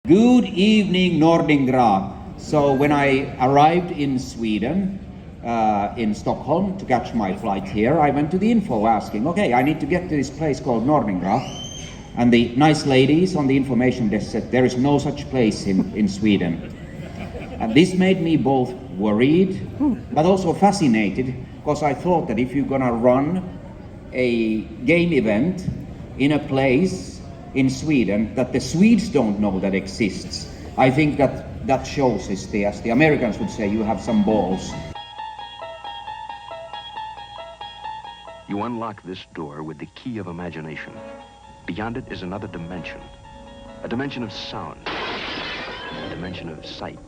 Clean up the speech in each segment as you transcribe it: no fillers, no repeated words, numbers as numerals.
Good evening, Nordingrå. So when I arrived in Sweden, in Stockholm, to catch my flight here, I went to the info asking, okay, I need to get to this place called Nordingrå. And the nice ladies on the information desk said, there is no such place in Sweden. And this made me both worried, but also fascinated, because I thought that if you're gonna run a game event in a place in Sweden that the Swedes don't know that exists, I think that shows, as the Americans would say, you have some balls. You unlock this door with the key of imagination. Beyond it is another dimension. A dimension of sound. A dimension of sight.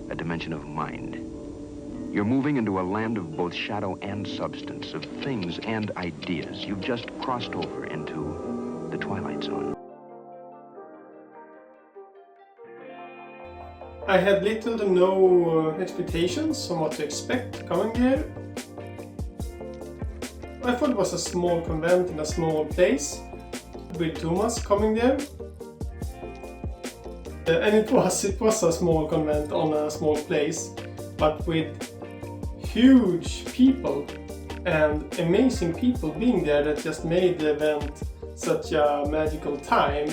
A dimension of mind. You're moving into a land of both shadow and substance, of things and ideas. You've just crossed over into the Twilight Zone. I had little to no expectations on what to expect coming here. I thought it was a small convent in a small place, with Tuomas coming there. And it was a small convent on a small place, but with huge people and amazing people being there that just made the event such a magical time.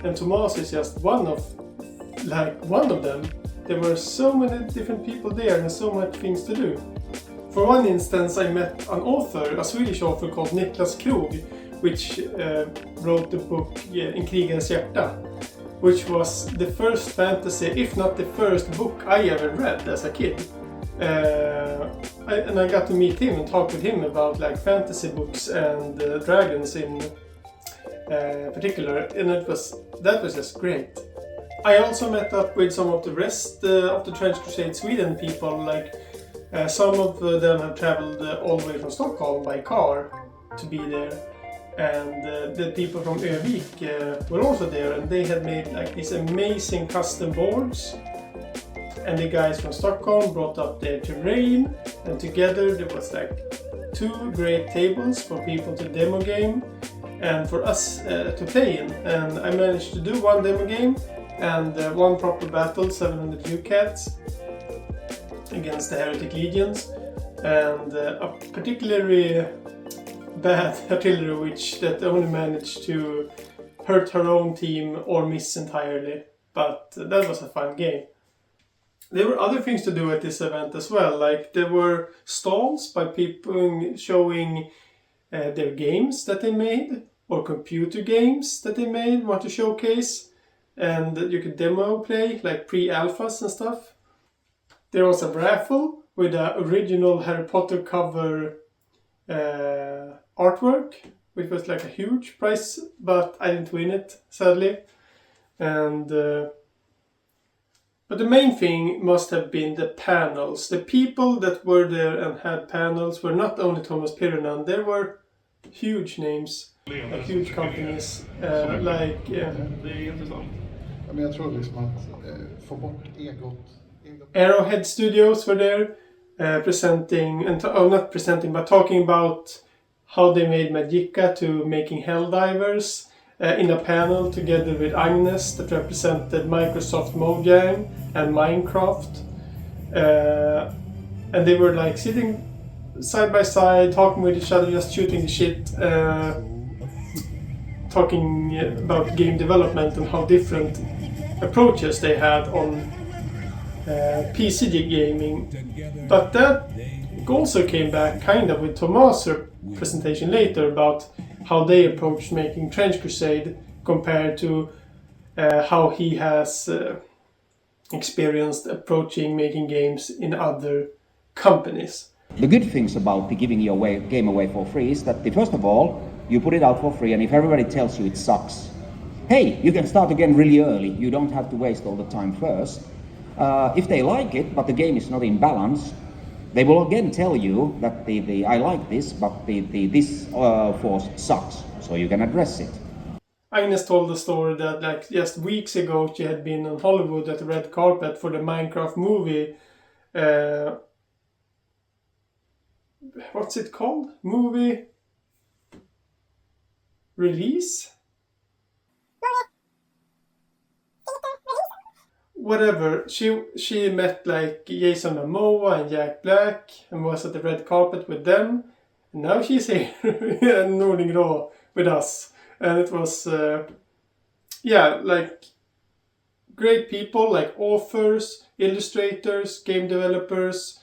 And Tuomas is just one of them. There were so many different people there and so much things to do. For one instance, I met an author, a Swedish author called Niklas Krog, which wrote the book In krigarens hjärta, which was the first fantasy, if not the first book I ever read as a kid. And I got to meet him and talk with him about like fantasy books and dragons in particular, and that was just great. I also met up with some of the rest of the Trenchy Crusade Sweden people, like some of them have traveled all the way from Stockholm by car to be there. And the people from Övik were also there, and they had made like these amazing custom boards. And the guys from Stockholm brought up their terrain, and together there was like 2 great tables for people to demo game and for us to play in. And I managed to do 1 demo game and 1 proper battle, 700 UCATs against the Heretic Legions, and a particularly bad artillery witch that only managed to hurt her own team or miss entirely, but that was a fun game. There were other things to do at this event as well, like there were stalls by people showing their games that they made, or computer games that they made, want to showcase, and you could demo play, like pre-alphas and stuff. There was a raffle with the original Harry Potter cover artwork, which was like a huge prize, but I didn't win it, sadly. And but the main thing must have been the panels. The people that were there and had panels were not only Tuomas Pirinen, there were huge names, like huge companies, like... Men jag tror liksom att få bort egot. Arrowhead Studios were there, not presenting, but talking about how they made Magicka to making Helldivers in a panel together with Agnes that represented Microsoft Mojang and Minecraft. And they were like sitting side by side, talking with each other, just shooting the shit, talking about game development and how different approaches they had on PC gaming. But that also came back kind of with Tuomas' presentation later about how they approached making Trenchy Crusade compared to how he has experienced approaching making games in other companies. The good things about the giving your game away for free is that, first of all, you put it out for free, and if everybody tells you it sucks, hey, you can start again really early. You don't have to waste all the time first. If they like it, but the game is not in balance, they will again tell you that I like this, but this force sucks, so you can address it. Agnes told the story that like just weeks ago she had been in Hollywood at the red carpet for the Minecraft movie. What's it called? Movie release? whatever. She met like Jason Momoa and Jack Black and was at the red carpet with them. And now she's here in Nordingrå with us. And it was, like great people like authors, illustrators, game developers,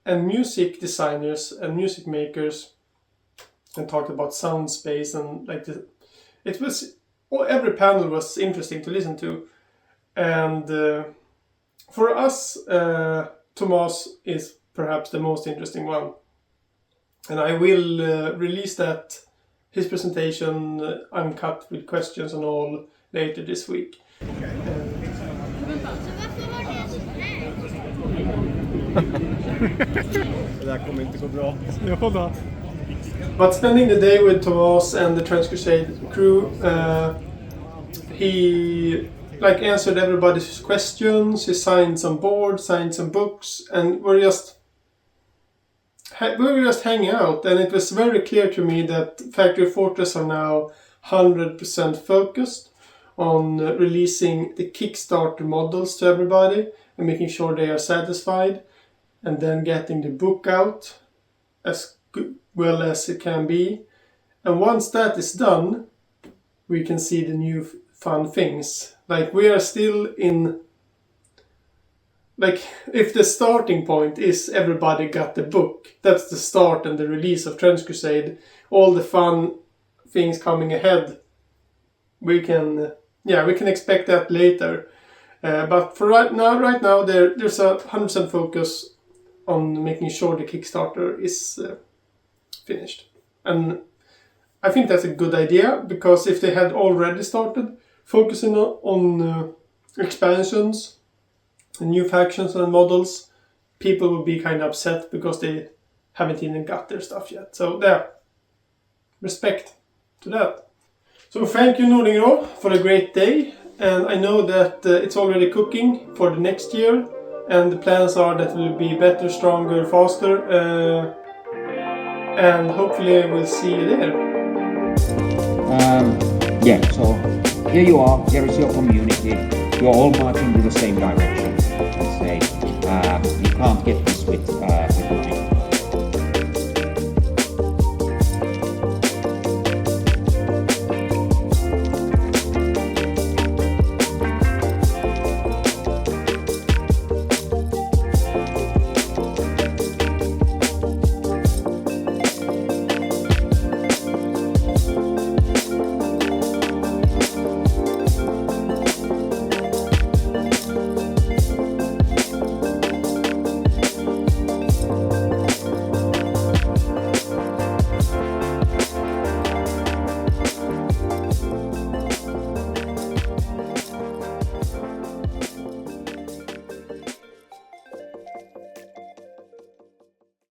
and music designers and music makers. And talked about sound space and like every panel was interesting to listen to. And for us, Tuomas is perhaps the most interesting one. And I will release his presentation uncut with questions and all later this week. Det där kommer inte gå bra. But spending the day with Tuomas and the Trenchy Crusade crew, he answered everybody's questions. He signed some boards, signed some books, and we were just hanging out. And it was very clear to me that Factory Fortress are now 100% focused on releasing the Kickstarter models to everybody and making sure they are satisfied, and then getting the book out as well as it can be. And once that is done, we can see the new fun things. Like, we are still in, like, if the starting point is everybody got the book, that's the start and the release of Trenchy Crusade, all the fun things coming ahead, we can expect that later. But for right now there's a 100% focus on making sure the Kickstarter is finished. And I think that's a good idea, because if they had already started focusing on expansions and new factions and models, people would be kind of upset because they haven't even got their stuff yet. So respect to that. So thank you, Nordingrå, for a great day. And I know that it's already cooking for the next year. And the plans are that it will be better, stronger, faster. And hopefully we'll see you there. So here you are, here is your community. You're all marching in the same direction. You can't get this with nothing.